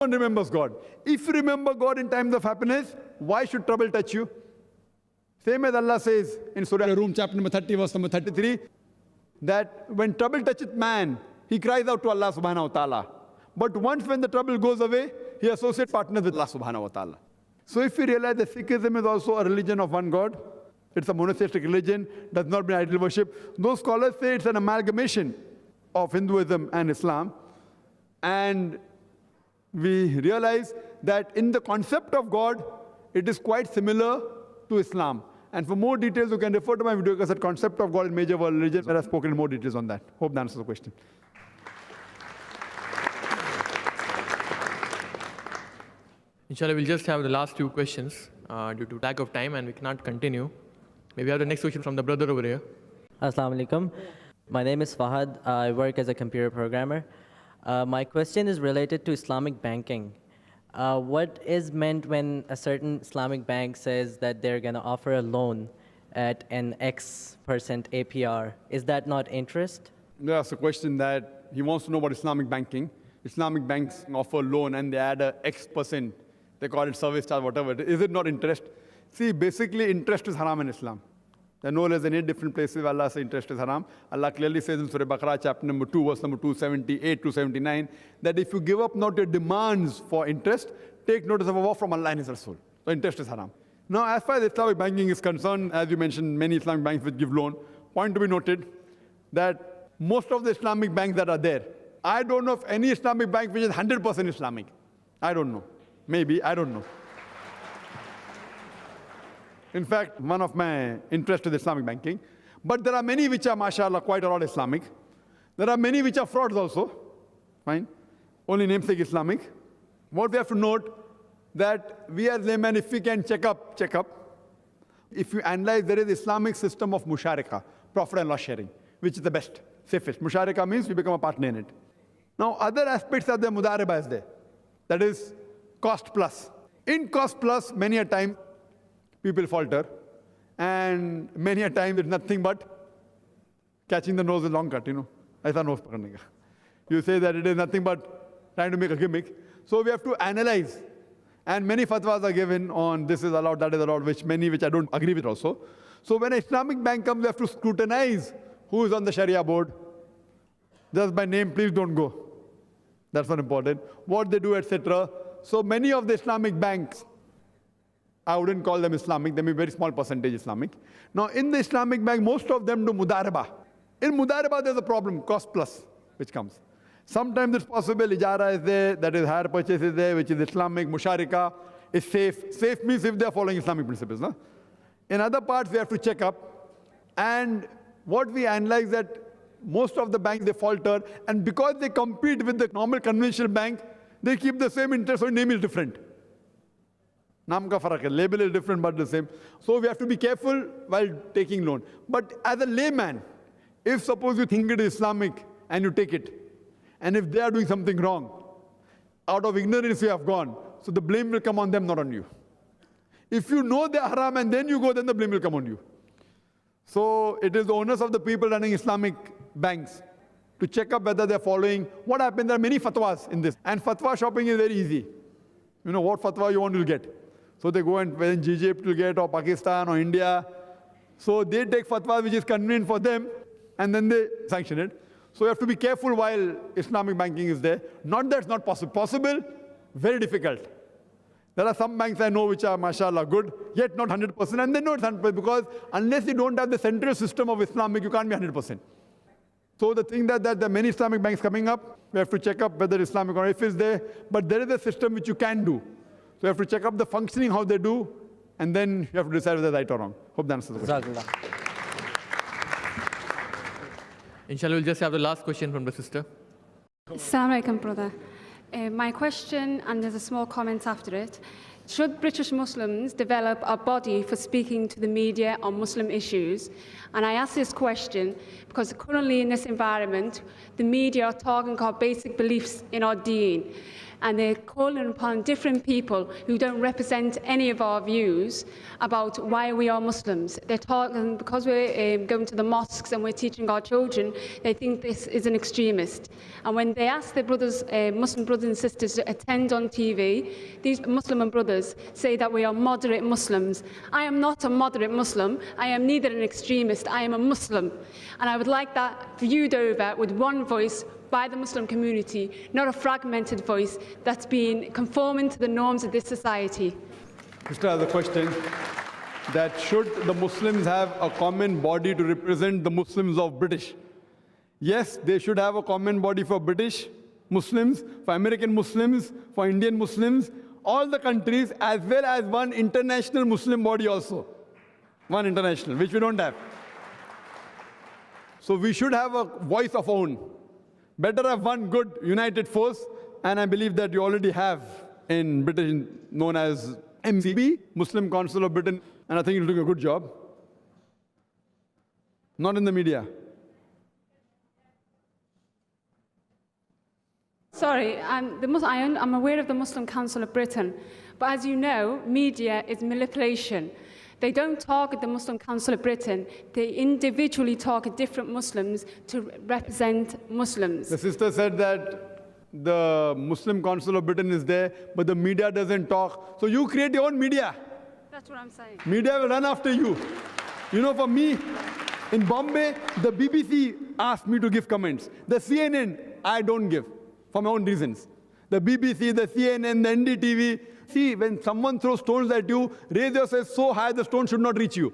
one remembers God. If you remember God in times of happiness, why should trouble touch you? Same as Allah says in Surah Rum, chapter number 30, verse number 33, that when trouble toucheth man, he cries out to Allah subhanahu wa ta'ala. But once when the trouble goes away, he associates partners with Allah subhanahu wa ta'ala. So if we realize that Sikhism is also a religion of one God, it's a monotheistic religion, does not mean idol worship. Those scholars say it's an amalgamation of Hinduism and Islam. And we realize that in the concept of God, it is quite similar to Islam. And for more details, you can refer to my video cassette, Concept of God in Major World Religions, where I've spoken in more details on that. Hope that answers the question. Inshallah, we'll just have the last two questions due to lack of time, and we cannot continue. Maybe we have the next question from the brother over here. Assalamu alaikum. My name is Fahad. I work as a computer programmer. My question is related to Islamic banking. What is meant when a certain Islamic bank says that they're going to offer a loan at an X% APR? Is that not interest? That's a question that he wants to know about Islamic banking. Islamic banks offer loan and they add a X%. They call it service charge, whatever. Is it not interest? See, basically, interest is haram in Islam. There are no less than 8 different places where Allah says interest is haram. Allah clearly says in Surah Baqarah, chapter number 2, verse number 278 to 79, that if you give up not your demands for interest, take notice of a war from Allah and His Rasul. So interest is haram. Now, as far as Islamic banking is concerned, as you mentioned, many Islamic banks which give loan. Point to be noted that most of the Islamic banks that are there, I don't know of any Islamic bank which is 100% Islamic. I don't know. Maybe, I don't know. In fact, one of my interests is Islamic banking. But there are many which are, mashallah, quite a lot Islamic. There are many which are frauds also. Fine. Only namesake Islamic. What we have to note, that we as laymen, if we can check up. If you analyze, there is Islamic system of musharika, profit and loss sharing, which is the best, safest. Musharika means you become a partner in it. Now, other aspects are there, mudareba is there. That is cost plus. In cost plus, many a time, people falter. And many a time, it's nothing but catching the nose with long cut, Aisa nose pakadne ka. You say that it is nothing but trying to make a gimmick. So we have to analyze. And many fatwas are given on this is allowed, that is allowed, which I don't agree with also. So when an Islamic bank comes, we have to scrutinize who is on the Sharia board. Just by name, please don't go. That's not important. What they do, etc. So many of the Islamic banks, I wouldn't call them Islamic, they may be very small percentage Islamic. Now in the Islamic bank, most of them do mudareba. In mudareba, there's a problem, cost plus, which comes. Sometimes it's possible, ijara is there, that is hire purchase is there, which is Islamic, musharika is safe. Safe means if they're following Islamic principles. No? In other parts, we have to check up. And what we analyze that most of the banks, they falter. And because they compete with the normal conventional bank, they keep the same interest, so name is different. Naam ka farak hai, label is different but the same. So we have to be careful while taking loan. But as a layman, if suppose you think it is Islamic and you take it, and if they are doing something wrong, out of ignorance you have gone, so the blame will come on them, not on you. If you know they are haram and then you go, then the blame will come on you. So it is the onus of the people running Islamic banks to check up whether they are following. What happens, there are many fatwas in this. And fatwa shopping is very easy. You know what fatwa you want to get. So they go and whether in Egypt to get, or Pakistan or India. So they take fatwa which is convenient for them and then they sanction it. So you have to be careful while Islamic banking is there. Not that it's not possible. Possible, very difficult. There are some banks I know which are, mashallah, good, yet not 100%. And they know it's 100% because unless you don't have the central system of Islamic, you can't be 100%. So the thing that there are many Islamic banks coming up, we have to check up whether Islamic or if it's there. But there is a system which you can do. So you have to check up the functioning, how they do, and then you have to decide whether right or wrong. Hope that answers the question. Inshallah, we'll just have the last question from the sister. Assalamu alaikum, brother. My question, and there's a small comment after it. Should British Muslims develop a body for speaking to the media on Muslim issues? And I ask this question because currently in this environment, the media are talking about basic beliefs in our deen. and they're calling upon different people who don't represent any of our views about why we are Muslims. They're talking, because we're going to the mosques and we're teaching our children, they think this is an extremist. And when they ask their brothers, Muslim brothers and sisters to attend on TV, these Muslim brothers say that we are moderate Muslims. I am not a moderate Muslim. I am neither an extremist. I am a Muslim. And I would like that viewed over with one voice by the Muslim community, not a fragmented voice that's been conforming to the norms of this society. Mr. has a question that should the Muslims have a common body to represent the Muslims of British? Yes, they should have a common body for British Muslims, for American Muslims, for Indian Muslims, all the countries, as well as one international Muslim body also. One international, which we don't have. So we should have a voice of our own. Better have one good united force, and I believe that you already have in Britain, known as MCB, Muslim Council of Britain, and I think you're doing a good job. Not in the media. Sorry, I'm aware of the Muslim Council of Britain, but as you know, media is manipulation. They don't target the Muslim Council of Britain. They individually target different Muslims to represent Muslims. The sister said that the Muslim Council of Britain is there, but the media doesn't talk. So you create your own media. That's what I'm saying. Media will run after you. You know, for me, in Bombay, the BBC asked me to give comments. The CNN, I don't give, for my own reasons. The BBC, the CNN, the NDTV. See, when someone throws stones at you, raise yourself so high the stone should not reach you.